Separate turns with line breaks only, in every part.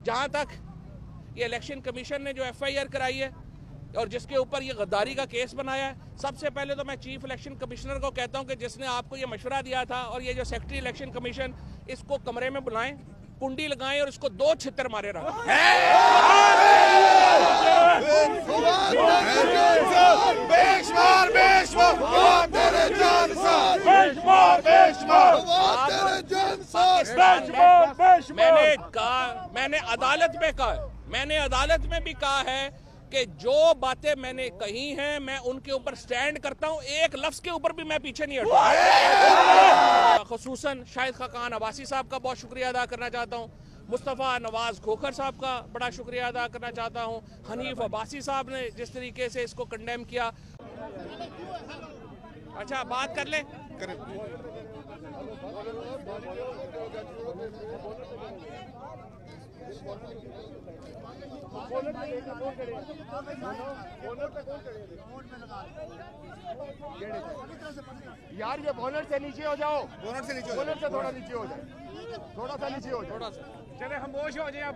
जहाँ तक ये इलेक्शन कमीशन ने जो FIR कराई है और जिसके ऊपर ये गद्दारी का केस बनाया है, सबसे पहले तो मैं चीफ इलेक्शन कमिश्नर को कहता हूँ कि जिसने आपको ये मशवरा दिया था, और ये जो सेक्रेटरी इलेक्शन कमीशन, इसको कमरे में बुलाएं, कुंडी लगाएं और इसको 2 छितर मारे रखें। मैंने अदालत में भी कहा है कि जो बातें मैंने कही हैं मैं उनके ऊपर स्टैंड करता हूं, एक लफ्ज के ऊपर भी मैं पीछे नहीं हटूंगा। खुसूसन शाहिद खाकान अब्बासी साहब का बहुत शुक्रिया अदा करना चाहता हूं, मुस्तफ़ा नवाज खोखर साहब का बड़ा शुक्रिया अदा करना चाहता हूं, हनीफ अब्बासी साहब ने जिस तरीके से इसको कंडेम किया। अच्छा, बात कर ले
यार, ये बोनट से नीचे हो जाओ, बोनट से थोड़ा नीचे हो जाए, थोड़ा सा नीचे हो जाए, थोड़ा सा। चले खामोश हो जाए अब।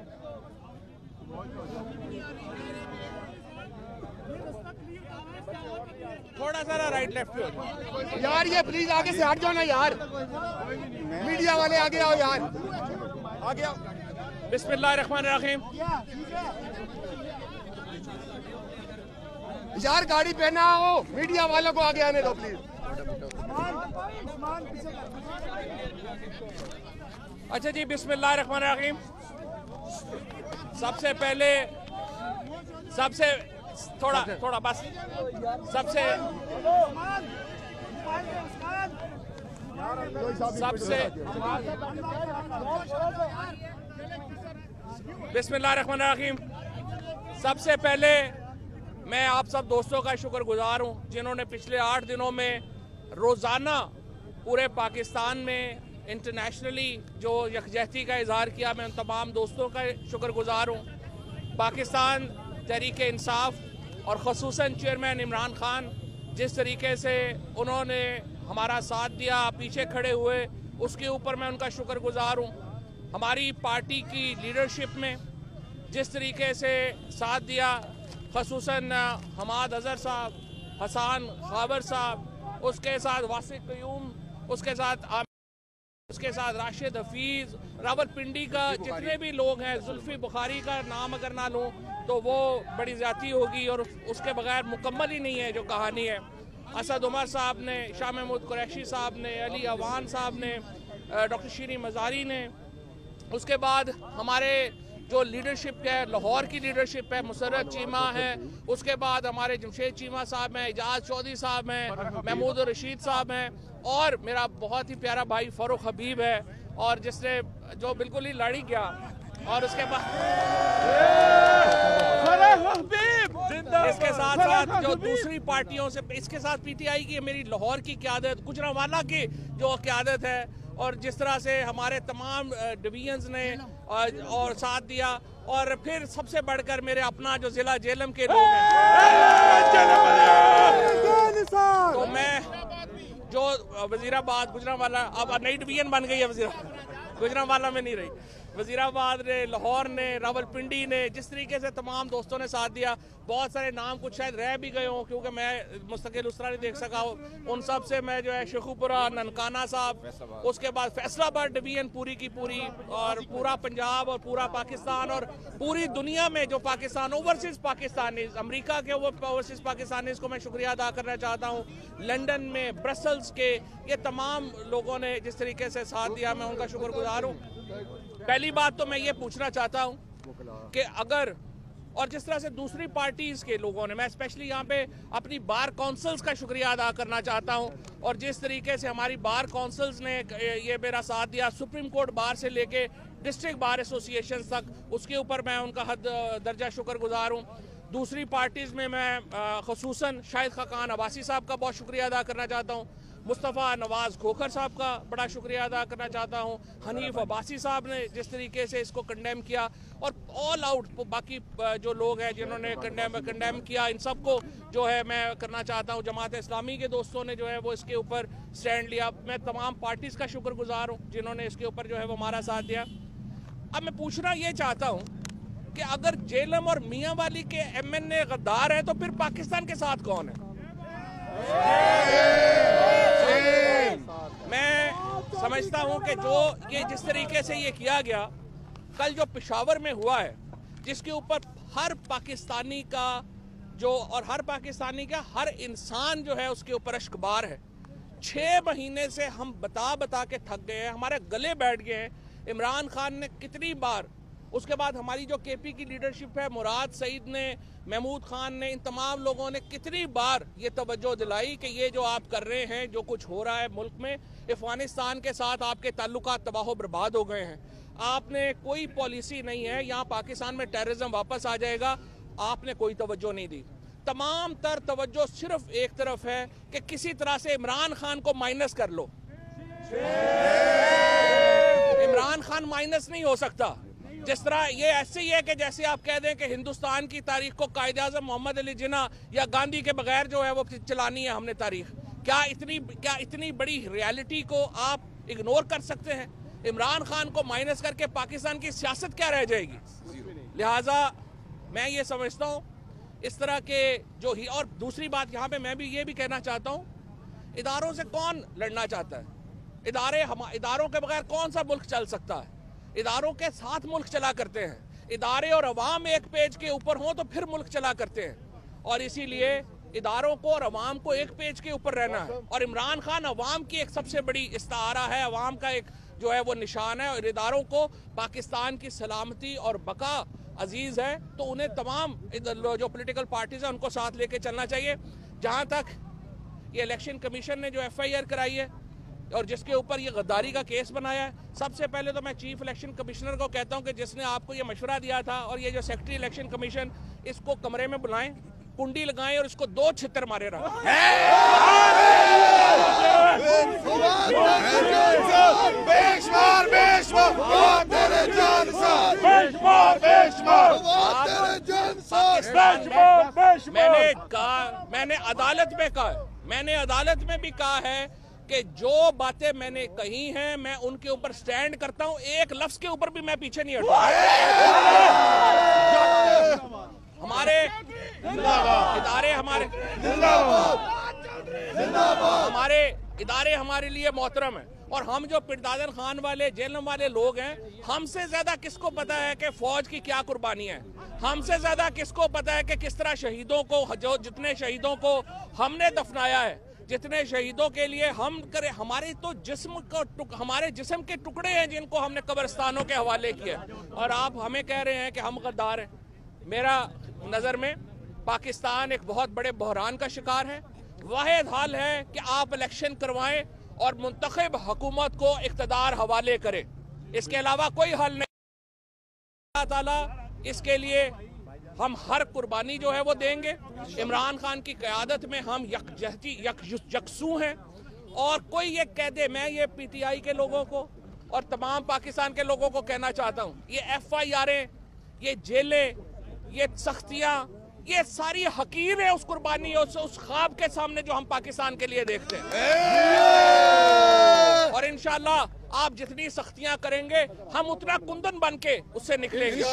थोड़ा सा राइट लेफ्ट पे हो जाए।
यार ये प्लीज आगे से हट जाओ ना यार, मीडिया वाले आगे आओ यार, आगे आओ।
बिस्मिल्लाहिर्रहमानिर्रहीम।
यार गाड़ी पे ना हो, मीडिया वालों को आगे आने दो प्लीज।
अच्छा जी, बिस्मिल्लाहिर्रहमानिर्रहीम। सबसे पहले थोड़ा बस बिस्मिल्लाहिर्रहमानिर्रहीम। सबसे पहले मैं आप सब दोस्तों का शुक्रगुजार हूं जिन्होंने पिछले 8 दिनों में रोज़ाना पूरे पाकिस्तान में इंटरनेशनली जो यकजहती का इजहार किया। मैं उन तमाम दोस्तों का शुक्रगुजार हूं। पाकिस्तान तहरीक इंसाफ और ख़ुसूसन चेयरमैन इमरान खान जिस तरीके से उन्होंने हमारा साथ दिया, पीछे खड़े हुए, उसके ऊपर मैं उनका शुक्रगुजार हूं। हमारी पार्टी की लीडरशिप में जिस तरीके से साथ दिया, ख़ुसूसन हमाद अज़हर साहब, हसन खाबर साहब, उसके साथ वासिक क़यूम, उसके साथ राशिद हफीज़, रावलपिंडी का जितने भी लोग हैं, जुल्फ़ी बुखारी का नाम अगर ना लूँ तो वो बड़ी ज़्यादती होगी और उसके बगैर मुकम्मल ही नहीं है जो कहानी है। असद उमर साहब ने, शाह महमूद कुरैशी साहब ने, अली अवान साहब ने, डॉक्टर शीरी मज़ारी ने, उसके बाद हमारे जो लीडरशिप है, लाहौर की लीडरशिप है, मुसर्रत चीमा है, उसके बाद हमारे जमशेद चीमा साहब हैं, एजाज चौधरी साहब हैं, महमूद रशीद साहब हैं, और मेरा बहुत ही प्यारा भाई फ़ारूक हबीब है, और जिसने जो बिल्कुल ही लड़ी गया, और उसके बाद इसके साथ जो दूसरी पार्टियों से, इसके साथ PTI की मेरी लाहौर की क़यादत, गुजरांवाला की जो क़यादत है, और जिस तरह से हमारे तमाम डिवीजन्स ने और साथ दिया, और फिर सबसे बढ़कर मेरे अपना जो ज़िला जेलम के लोग हैं, तो मैं जो वज़ीराबाद, गुजरांवाला, अब नई डिवीजन बन गई है, गुजरांवाला में नहीं रही, वज़ीराबाद ने, लाहौर ने, रावलपिंडी ने, जिस तरीके से तमाम दोस्तों ने साथ दिया। बहुत सारे नाम कुछ शायद रह भी गए हों क्योंकि मैं मुस्तकिल उस तरह नहीं देख सका हूँ। उन सब से मैं जो है शेखुपुरा, ननकाना साहब, उसके बाद फैसलाबाद डिवीजन पूरी की पूरी, और पूरा पंजाब और पूरा पाकिस्तान और पूरी दुनिया में जो पाकिस्तान, ओवरसीज़ पाकिस्तानीज़, अमरीका के ओवरसीज़ पाकिस्तानीज़ को मैं शुक्रिया अदा करना चाहता हूँ। लंदन में, ब्रसल्स के, ये तमाम लोगों ने जिस तरीके से साथ दिया, मैं उनका शुक्रगुजार हूँ। पहली बात तो मैं ये पूछना चाहता हूँ कि अगर, और जिस तरह से दूसरी पार्टीज़ के लोगों ने, मैं स्पेशली यहाँ पे अपनी बार काउंसिल्स का शुक्रिया अदा करना चाहता हूँ, और जिस तरीके से हमारी बार काउंसिल्स ने ये मेरा साथ दिया, सुप्रीम कोर्ट बार से लेके डिस्ट्रिक्ट बार एसोसिएशन तक, उसके ऊपर मैं उनका हद दर्जा शुक्रगुजार हूँ। दूसरी पार्टीज़ में मैं ख़ुसूसन शाहिद खाकान अब्बासी साहब का बहुत शुक्रिया अदा करना चाहता हूँ, मुस्तफ़ा नवाज खोखर साहब का बड़ा शुक्रिया अदा करना चाहता हूँ, हनीफ अब्बासी साहब ने जिस तरीके से इसको कंडेम किया, और ऑल आउट बाकी जो लोग हैं जिन्होंने कंडेम किया, इन सब को जो है मैं करना चाहता हूँ। जमात इस्लामी के दोस्तों ने जो है वो इसके ऊपर स्टैंड लिया। मैं तमाम पार्टीज़ का शुक्रगुजार हूँ जिन्होंने इसके ऊपर जो है वो हमारा साथ दिया। अब मैं पूछना ये चाहता हूँ कि अगर जेलम और मियां वाली के MNA गद्दार है तो फिर पाकिस्तान के साथ कौन है? मैं समझता हूं कि जो ये जिस तरीके से ये किया गया, कल जो पेशावर में हुआ है, जिसके ऊपर हर पाकिस्तानी का हर इंसान जो है उसके ऊपर अश्कबार है। 6 महीने से हम बता के थक गए हैं, हमारे गले बैठ गए हैं। इमरान खान ने कितनी बार, उसके बाद हमारी जो KP की लीडरशिप है, मुराद सईद ने, महमूद खान ने, इन तमाम लोगों ने कितनी बार ये तवज्जो दिलाई कि ये जो आप कर रहे हैं, जो कुछ हो रहा है मुल्क में, अफगानिस्तान के साथ आपके ताल्लुकात तबाह बर्बाद हो गए हैं। आपने कोई पॉलिसी नहीं है, यहाँ पाकिस्तान में टेररिज्म वापस आ जाएगा, आपने कोई तवज्जो नहीं दी। तमाम तर तवज्जो सिर्फ एक तरफ है कि किसी तरह से इमरान खान को माइनस कर लो। इमरान खान माइनस नहीं हो सकता। जिस तरह ये ऐसे ही है कि जैसे आप कह दें कि हिंदुस्तान की तारीख को कायदे आज़म मोहम्मद अली जिन्ना या गांधी के बगैर जो है वो चलानी है हमने तारीख। क्या इतनी बड़ी रियलिटी को आप इग्नोर कर सकते हैं? इमरान खान को माइनस करके पाकिस्तान की सियासत क्या रह जाएगी? लिहाजा मैं ये समझता हूँ इस तरह के जो ही, और दूसरी बात यहाँ पे मैं भी ये भी कहना चाहता हूँ, इदारों से कौन लड़ना चाहता है? इदारों के बगैर कौन सा मुल्क चल सकता है? इदारों के साथ मुल्क चला करते हैं। इदारे और अवाम एक पेज के ऊपर हों तो फिर मुल्क चला करते हैं, और इसीलिए इदारों को और अवाम को एक पेज के ऊपर रहना है। और इमरान खान अवाम की एक सबसे बड़ी इस्तारा है, अवाम का एक जो है वो निशान है, और इदारों को पाकिस्तान की सलामती और बका अजीज है, तो उन्हें तमाम जो पॉलिटिकल पार्टीज हैं उनको साथ लेके चलना चाहिए। जहां तक ये इलेक्शन कमीशन ने जो FIR कराई है और जिसके ऊपर ये गद्दारी का केस बनाया है, सबसे पहले तो मैं चीफ इलेक्शन कमिश्नर को कहता हूं कि जिसने आपको ये मशवरा दिया था, और ये जो सेक्रेटरी इलेक्शन कमीशन, इसको कमरे में बुलाएं, कुंडी लगाएं और इसको 2 छितर मारे रहा। मैंने अदालत में भी कहा है कि जो बातें मैंने कही हैं मैं उनके ऊपर स्टैंड करता हूं, एक लफ्ज के ऊपर भी मैं पीछे नहीं हटूंगा। हमारे इदारे हमारे लिए मोहतरम है, और हम जो पिरदादन खान वाले, जेलम वाले लोग हैं, हमसे ज्यादा किसको पता है कि फौज की क्या कुर्बानी है? हमसे ज्यादा किसको पता है कि किस तरह शहीदों को, जितने शहीदों को हमने दफनाया है, जितने शहीदों के लिए हम करे, हमारे तो हमारे जिस्म के टुकड़े हैं जिनको हमने कब्रिस्तानों के हवाले किया, और आप हमें कह रहे हैं कि हम गद्दार हैं। मेरा नजर में पाकिस्तान एक बहुत बड़े बहरान का शिकार है। वाहिद हल है कि आप इलेक्शन करवाएं और मुंतखब हुकूमत को इख्तिदार हवाले करें, इसके अलावा कोई हल नहीं। अल्लाह ताला इसके लिए हम हर कुर्बानी जो है वो देंगे। इमरान खान की क़यादत में हम यकसू हैं, और कोई ये कह दे, मैं ये PTI के लोगों को और तमाम पाकिस्तान के लोगों को कहना चाहता हूँ, ये FIR, ये जेलें, ये सख्तियाँ, ये सारी हकीर है उस कुर्बानी, उस ख्वाब के सामने जो हम पाकिस्तान के लिए देखते हैं। और इंशाल्लाह आप जितनी सख्तियां करेंगे हम उतना कुंदन बन के उससे निकलेंगे। अब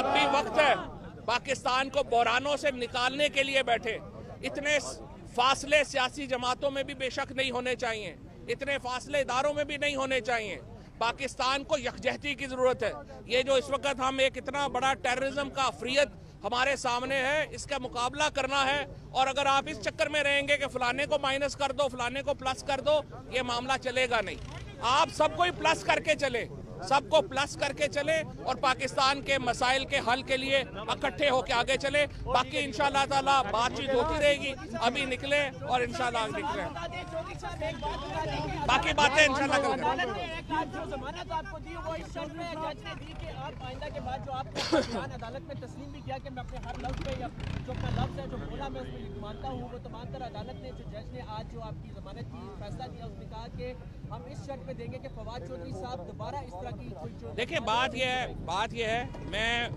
भी वक्त है पाकिस्तान को बहरानों से निकालने के लिए बैठे। इतने फासले सियासी जमातों में भी बेशक नहीं होने चाहिए, इतने फासले इदारों में भी नहीं होने चाहिए। पाकिस्तान को यकजहती की जरूरत है। ये जो इस वक्त हम एक इतना बड़ा टेररिज्म का अफरियत हमारे सामने है, इसका मुकाबला करना है। और अगर आप इस चक्कर में रहेंगे कि फलाने को माइनस कर दो, फलाने को प्लस कर दो, ये मामला चलेगा नहीं। आप सबको ही प्लस करके चले, सबको प्लस करके चले और पाकिस्तान के मसाइल के हल के लिए इकट्ठे होकर आगे चले। बाकी इंशाअल्लाह ताला बातचीत होती रहेगी, अभी निकले और इंशाअल्लाह निकले, बाकी बातें इंशाअल्लाह कल करेंगे।
अदालत में तस्लीम भी किया कि मैं अपने हर लफ्ज पे या जो अपना लफ्ज है जो बोला मैं उसमें मानता हूँ, वो तमाम तरह अदालत ने, जो जज ने आज जो आपकी जमानत की फैसला दिया, उसने कहा कि हम इस शर्त पे देंगे कि फवाद चौधरी साहब दोबारा इस तरह की कोई।
देखिए बात यह है मैं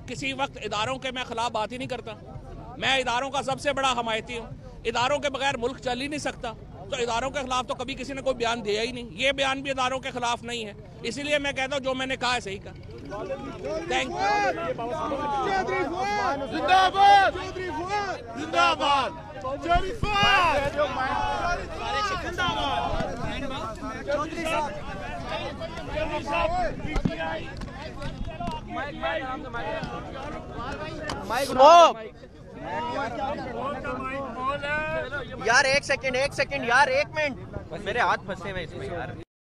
किसी वक्त इदारों के मैं खिलाफ बात ही नहीं करता। मैं इदारों का सबसे बड़ा हमायती हूँ। इदारों के बगैर मुल्क चल ही नहीं सकता। तो इदारों के खिलाफ तो कभी किसी ने कोई बयान दिया ही नहीं। ये बयान भी इदारों के खिलाफ नहीं है, इसीलिए मैं कहता हूँ जो मैंने कहा है सही कहा। Thank you.
जिंदाबाद जिंदाबाद
यार एक सेकंड यार, 1 मिनट, मेरे हाथ फंसे हुए इसमें यार।